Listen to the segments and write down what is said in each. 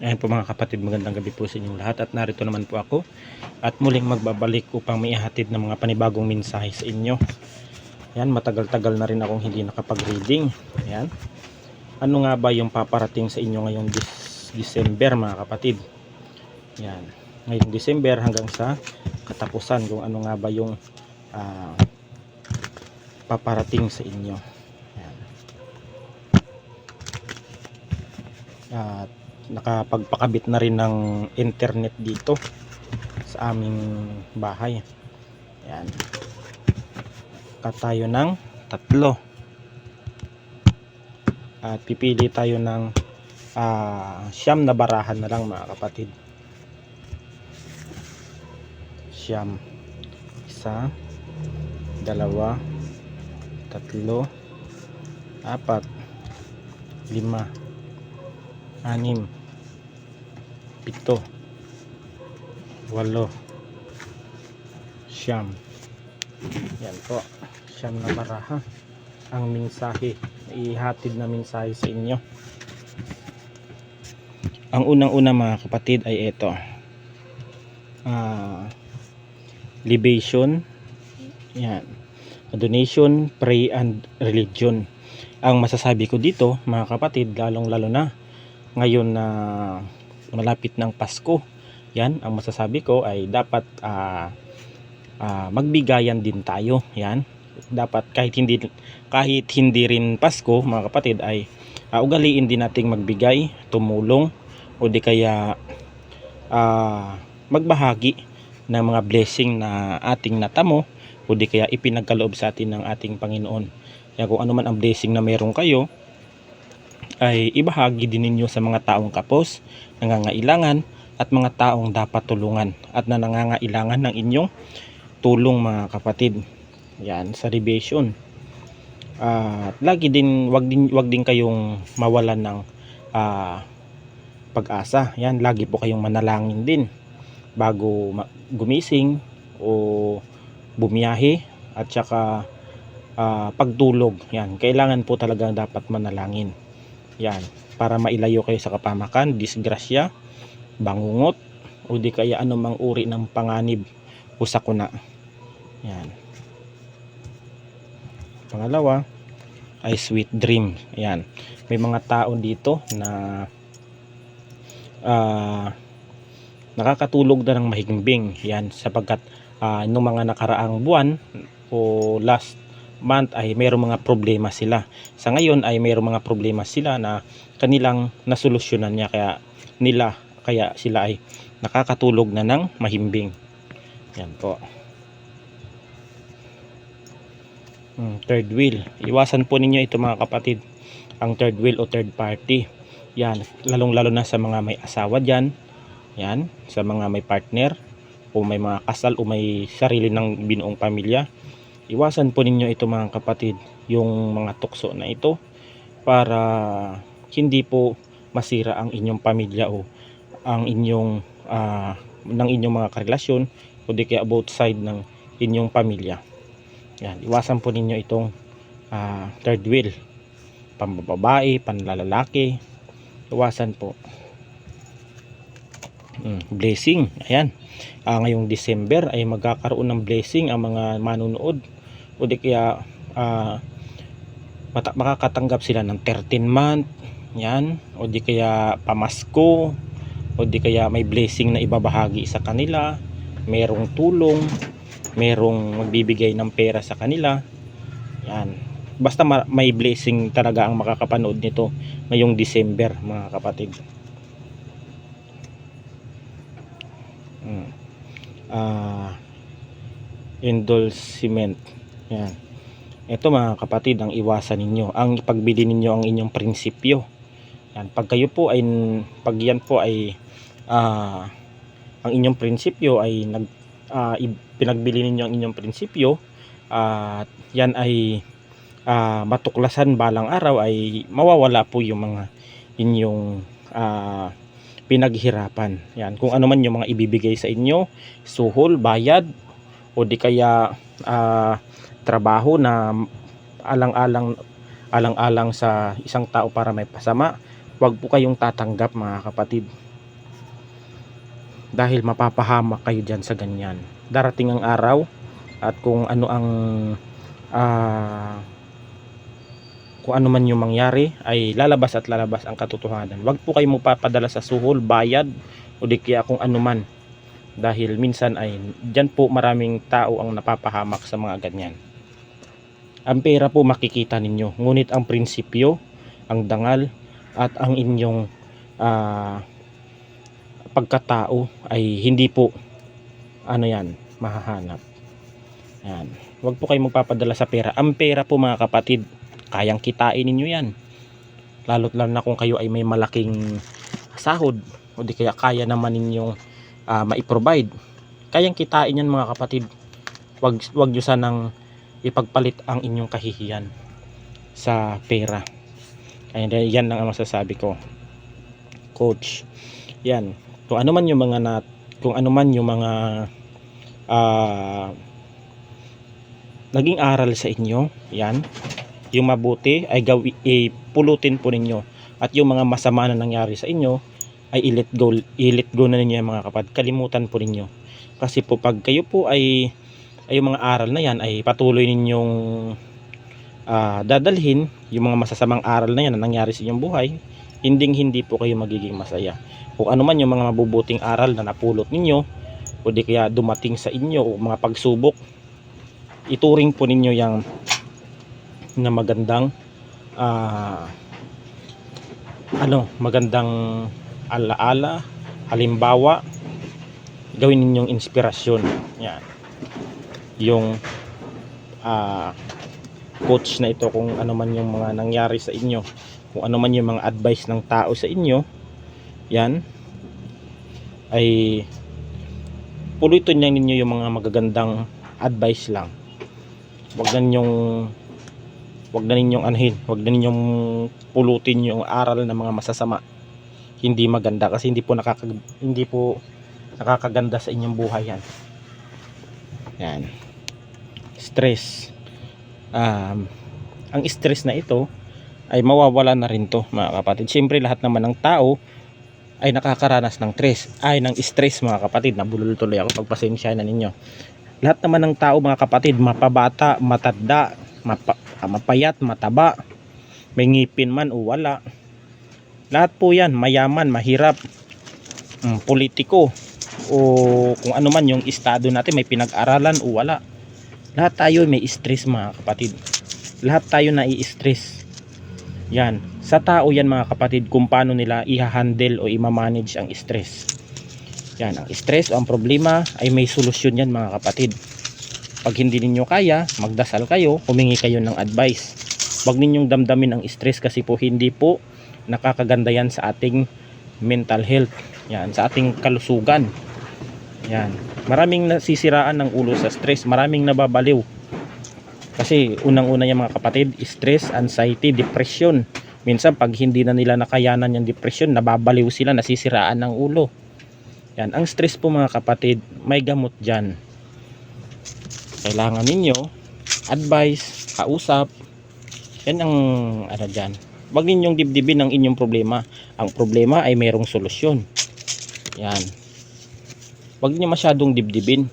Ayan po mga kapatid, magandang gabi po sa inyong lahat at narito naman po ako at muling magbabalik upang maihatid ng mga panibagong mensahe sa inyo. Ayan, matagal-tagal na rin akong hindi nakapag-reading. Ayan, ano nga ba yung paparating sa inyo ngayong December mga kapatid? Ayan, ngayong December hanggang sa katapusan, kung ano nga ba yung paparating sa inyo. Ayan. At nakapagpakabit na rin ng internet dito sa aming bahay. Ayan, tayo ng 3 at pipili tayo ng 9 na barahan na lang mga kapatid. 9, 1, 2, 3, 4, 5, 6, 7, 8, 9. Yan po, 9 na baraha ang mensahe, ihatid na mensahe sa inyo. Ang unang-una mga kapatid ay ito, libation, yan, donation, pray and religion. Ang masasabi ko dito mga kapatid, lalong lalo na ngayon na malapit ng Pasko, yan, ang masasabi ko ay dapat magbigayan din tayo. Yan, dapat kahit hindi rin Pasko mga kapatid ay ugaliin din nating magbigay, tumulong, o di kaya magbahagi ng mga blessing na ating natamo o di kaya ipinagkaloob sa atin ng ating Panginoon. Kaya kung ano man ang blessing na meron kayo ay ibahagi din ninyo sa mga taong kapos, nangangailangan at mga taong dapat tulungan at na nangangailangan ng inyong tulong mga kapatid. Yan, sa libation. Lagi din wag din kayong mawalan ng pag-asa. Yan, lagi po kayong manalangin din bago gumising o bumiyahe, at saka pagtulog. Yan, kailangan po talaga dapat manalangin. Yan, para mailayo kayo sa kapamakan, disgrasya, bangungot, o di kaya anumang uri ng panganib o sakuna. Yan. Pangalawa ay sweet dream. Yan, may mga tao dito na nakakatulog na ng mahimbing. Yan, sapagkat nung mga nakaraang buwan o last month ay mayroong mga problema sila. Sa ngayon ay mayroong mga problema sila na kanilang nasolusyonan niya, kaya sila ay nakakatulog na ng mahimbing. Yan po. Third wheel. Iwasan po ninyo ito mga kapatid, ang third wheel o third party. Yan, lalong-lalo na sa mga may asawa dyan. Yan, sa mga may partner o may mga kasal o may sarili ng binuong pamilya. Iwasan po ninyo ito mga kapatid, yung mga tukso na ito, para hindi po masira ang inyong pamilya o ang inyong ng inyong mga karelasyon o di kaya both side ng inyong pamilya. Yan, iwasan po ninyo itong third wheel, pambababae, panlalaki, iwasan po. Blessing. Ayan, ngayong December ay magkakaroon ng blessing ang mga manunood o di kaya makakatanggap sila ng 13 month. Yan, o di kaya pamasko, o di kaya may blessing na ibabahagi sa kanila, merong tulong, merong magbibigay ng pera sa kanila. Yan, basta may blessing talaga ang makakapanood nito ngayong December mga kapatid. Endorsement. Yan, ito mga kapatid ang iwasan ninyo, ang ipagbili ninyo ang inyong prinsipyo. Yan, pag yan po ay ang inyong prinsipyo ay pinagbili ninyo ang inyong prinsipyo, at yan ay matuklasan balang araw, ay mawawala po yung mga inyong pinaghirapan. Yan, kung ano man yung mga ibibigay sa inyo, suhol, bayad, o di kaya trabaho na alang-alang sa isang tao para may pasama, wag po kayong tatanggap mga kapatid. dahil mapapahamak kayo dyan sa ganyan. Darating ang araw at kung ano ang kung ano man yung mangyari ay lalabas at lalabas ang katotohanan. Huwag po kayo magpapadala sa suhol, bayad o di kaya kung ano man, dahil minsan ay dyan po maraming tao ang napapahamak sa mga ganyan. Ang pera po makikita ninyo, ngunit ang prinsipyo, ang dangal at ang inyong pagkatao ay hindi po mahahanap. Yan. Huwag po kayo magpapadala sa pera. Ang pera po mga kapatid, kayang kitain ninyo yan. Lalo't lalo na kung kayo ay may malaking sahod o di kaya kaya naman ninyong mai-provide. Kayang kitain yan mga kapatid. Huwag nyo sanang ipagpalit ang inyong kahihiyan sa pera. Kaya yan lang ang masasabi ko, coach. Yan. Kung ano man yung mga naging aral sa inyo, yan, yung mabuti ay pulutin po ninyo, at yung mga masama na nangyari sa inyo ay i-let go na ninyo mga kapatid. Kalimutan po ninyo, kasi po pag kayo po ay yung mga aral na yan ay patuloy ninyong dadalhin, yung mga masasamang aral na yan na nangyari sa inyong buhay, hindi po kayo magiging masaya. Kung ano man yung mga mabubuting aral na napulot ninyo o di kaya dumating sa inyo o mga pagsubok, ituring po ninyo yang na magandang magandang alaala, halimbawa, gawin ninyong inspirasyon. Yan yung coach na ito. Kung ano man yung mga nangyari sa inyo, kung ano man yung mga advice ng tao sa inyo, yan ay pulutin lang ninyo yung mga magagandang advice lang. Wag na ninyong pulutin yung aral ng mga masasama, hindi maganda, kasi hindi po nakakaganda sa inyong buhay yan. Yan. Stress. Ang stress na ito ay mawawala na rin to mga kapatid. Siyempre lahat naman ng tao ay nakakaranas ng stress mga kapatid. Nabulol tuloy ako, pagpasensya na ninyo. Lahat naman ng tao mga kapatid, mapabata, matanda, mapayat, mataba, may ngipin man o wala, lahat po yan, mayaman, mahirap, politiko, o kung ano man yung estado natin, may pinag-aralan o wala, lahat tayo may stress mga kapatid. Lahat tayo nai-stress. Yan, sa tao yan mga kapatid, kung paano nila i-handle o i-manage ang stress. Yan, ang stress o ang problema ay may solusyon yan mga kapatid. Pag hindi ninyo kaya, magdasal kayo, humingi kayo ng advice. Huwag ninyong damdamin ang stress, kasi po hindi po nakakaganda yan sa ating mental health. Yan, sa ating kalusugan. Yan, maraming nasisiraan ng ulo sa stress, maraming nababaliw. Kasi unang-una yung mga kapatid, stress, anxiety, depression. Minsan pag hindi na nila nakayanan yung depression, nababaliw sila, nasisiraan ng ulo. Yan, ang stress po mga kapatid, may gamot dyan. Kailangan ninyo advice, kausap. Yan ang dyan. Huwag ninyong dibdibin ang inyong problema. Ang problema ay mayroong solusyon. Yan. Huwag niyo masyadong dibdibin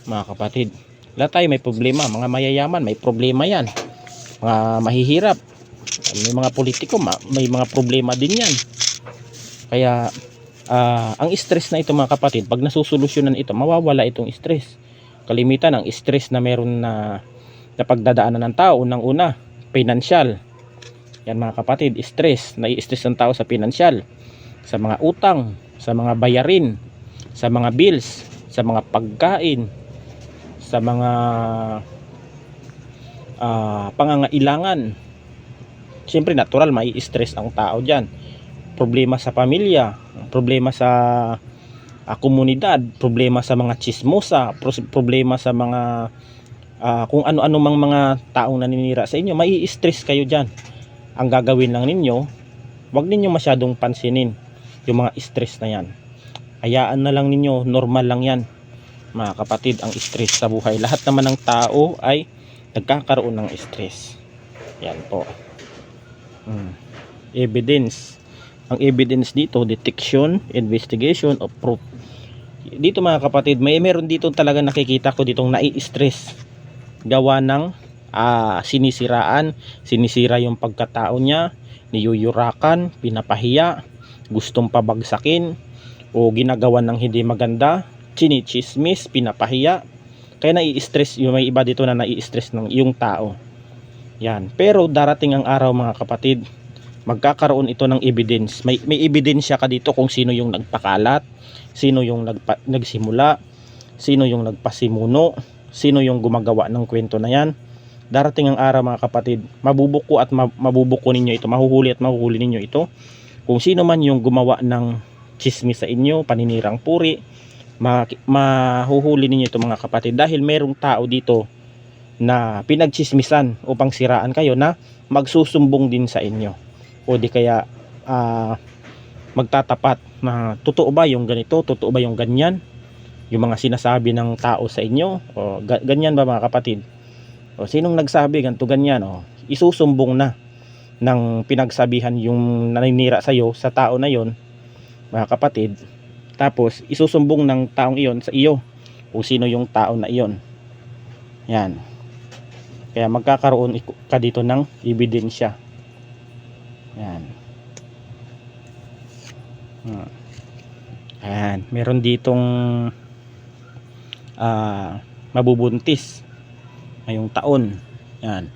mga kapatid. Lahat tayo may problema. Mga mayayaman may problema yan. Mga mahihirap, may mga politiko, may mga problema din yan. Kaya ang stress na ito mga kapatid, pag nasusolusyonan ito, mawawala itong stress. Kalimitan ang stress na meron na pagdadaanan ng tao, unang-una, financial. Yan mga kapatid, stress. Nai-stress ng tao sa financial, sa mga utang, sa mga bayarin, sa mga bills, sa mga pagkain, sa mga pangangailangan. Siyempre natural, mai-stress ang tao dyan. Problema sa pamilya, problema sa komunidad, problema sa mga chismosa, problema sa mga kung ano-ano mang mga taong naninira sa inyo, mai-stress kayo dyan. Ang gagawin lang ninyo, wag ninyo masyadong pansinin yung mga stress na yan. Hayaan na lang ninyo, normal lang yan mga kapatid, ang stress sa buhay. Lahat naman ng tao ay nagkakaroon ng stress. Yan po. Evidence. Ang evidence dito, detection, investigation of proof. Dito mga kapatid, meron dito talaga nakikita ko ditong nai-stress gawa ng sinisira yung pagkatao niya, niyuyurakan, pinapahiya, gustong pabagsakin o ginagawa ng hindi maganda, chinichismis, pinapahiya. Kaya nai-stress yung may iba dito na nai-stress ng yung tao. Yan. Pero darating ang araw mga kapatid, magkakaroon ito ng evidence. May ebidensya ka dito kung sino yung nagpakalat, sino yung nagsimula, sino yung nagpasimuno, sino yung gumagawa ng kwento na yan. Darating ang araw mga kapatid, mabubuko at mabubuko ninyo ito, mahuhuli at mahuhuli ninyo ito. Kung sino man yung gumawa ng chismis sa inyo, paninirang puri, mahuhuli ninyo ito mga kapatid, dahil merong tao dito na pinagchismisan upang siraan kayo na magsusumbong din sa inyo, o di kaya magtatapat na totoo ba yung ganito, totoo ba yung ganyan, yung mga sinasabi ng tao sa inyo, o ganyan ba mga kapatid, o sinong nagsabi ganito ganyan, o isusumbong na ng pinagsabihan yung naninira sa iyo sa tao na yon mga kapatid. Tapos isusumbong ng taong iyon sa iyo kung sino yung tao na iyon. Yan. Kaya magkakaroon ka dito ng ebidensya. Yan. Ayan. Meron ditong mabubuntis ngayong taon. Yan.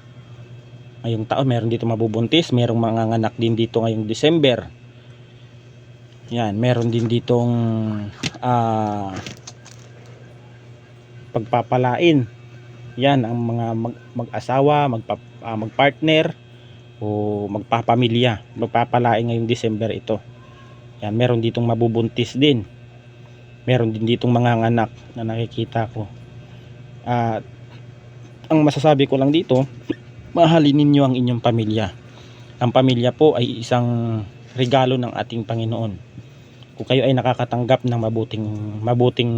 Ngayong taon meron dito mabubuntis. Merong mga anak din dito ngayong December. Yan. Meron din ditong pagpapalain. Yan ang mga mag-asawa, magpartner o magpapamilya. Magpapalain ngayong December ito. Yan, meron ditong mabubuntis din. Meron din ditong mga anak na nakikita ko. Ang masasabi ko lang dito, mahalin ninyo ang inyong pamilya. Ang pamilya po ay isang regalo ng ating Panginoon. Kung kayo ay nakakatanggap ng mabuting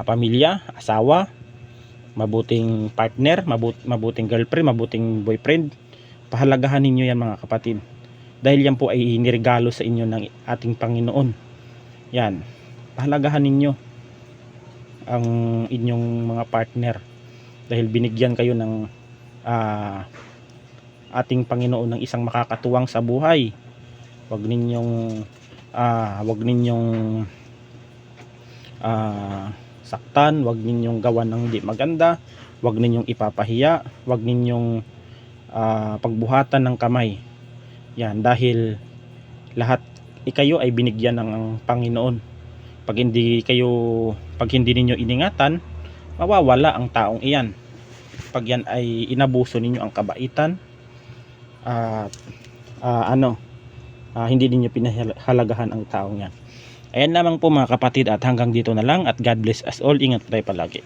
pamilya, asawa, mabuting partner, mabuting girlfriend, mabuting boyfriend, pahalagahan ninyo yan mga kapatid. Dahil yan po ay iniregalo sa inyo ng ating Panginoon. Yan, pahalagahan ninyo ang inyong mga partner. Dahil binigyan kayo ng ating Panginoon ng isang makakatuwang sa buhay. Huwag ninyong saktan, huwag ninyong gawan ng hindi maganda, huwag ninyong ipapahiya, huwag ninyong pagbuhatan ng kamay. Yan, dahil lahat kayo ay binigyan ng Panginoon. Pag hindi ninyo iningatan, mawawala ang taong iyan. Pag yan ay inabuso ninyo ang kabaitan at hindi ninyo pinahalagahan ang taong yan. Ayan lamang po mga kapatid, at hanggang dito na lang, at God bless us all. Ingat tayo palagi.